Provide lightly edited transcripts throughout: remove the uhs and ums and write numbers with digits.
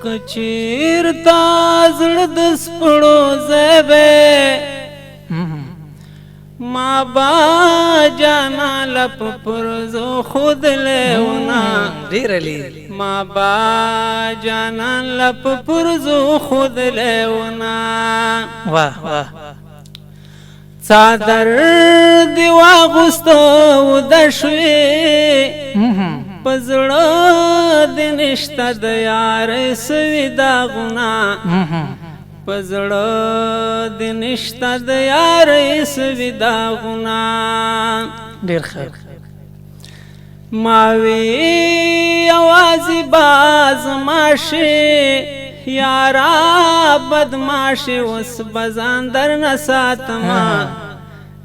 कचीरता زړه د سپړو زبه ما با جانا لپ پرزو خود لیونا ډیرلی ما با جانا لپ پرزو خود لیونا واه واه څادر دی واغستو دشوي پزړه د نشته د یار سوي دا غنا پزړه د نشته د یار سوي دا غنا ډیر ښه ماوي आवाज باز ماشي یارا بدماشي اوس بزان در نساتما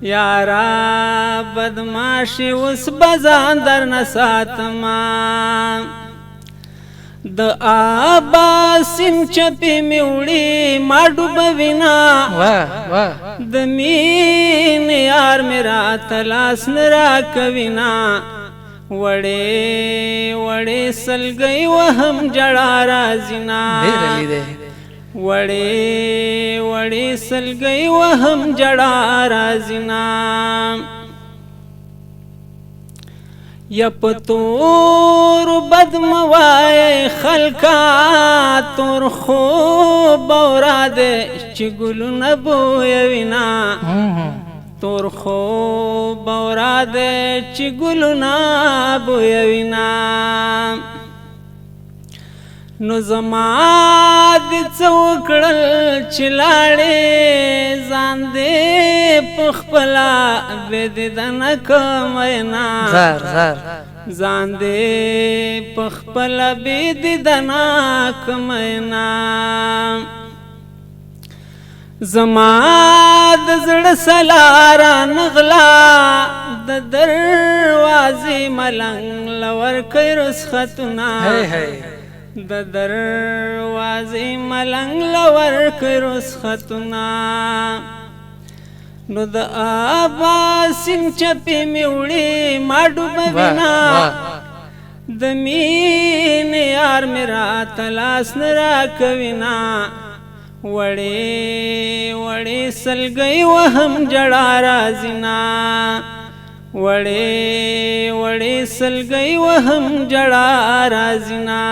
یارا بدماشي اوس بزان در نساتما د آبا سیم چپی میوړي ما ډوبوینا واه واه د مين یار میرا تلاس نرا کوینا وړې وړې سلګي وهم جړا رازینا ډیرلی دی وړې وړې سلګي وهم جړا رازینا یا پتور بدموای خلکا تور خوب اوراده چې ګلونه بویوینا تور خوب اوراده چې ګلونه بویوینا نو زما د څوکړل چې لاړې ځان دې پخپلا بد دنه کمینا زار زار ځان دې پخپلا بد دنه کمینا زما د زړه سلاره نغلا د دروازې ملنګ لور کوي رسختونه د دروازې ملنګ لور کوي رسختونه نو د آبا سیم چپی میوړي ما ډوبوینا د مين یار میرا تلاس نرا کوینا وړې وړې سلګي وهم جړا رازینا وړې وړې سلګي وهم جړا رازینا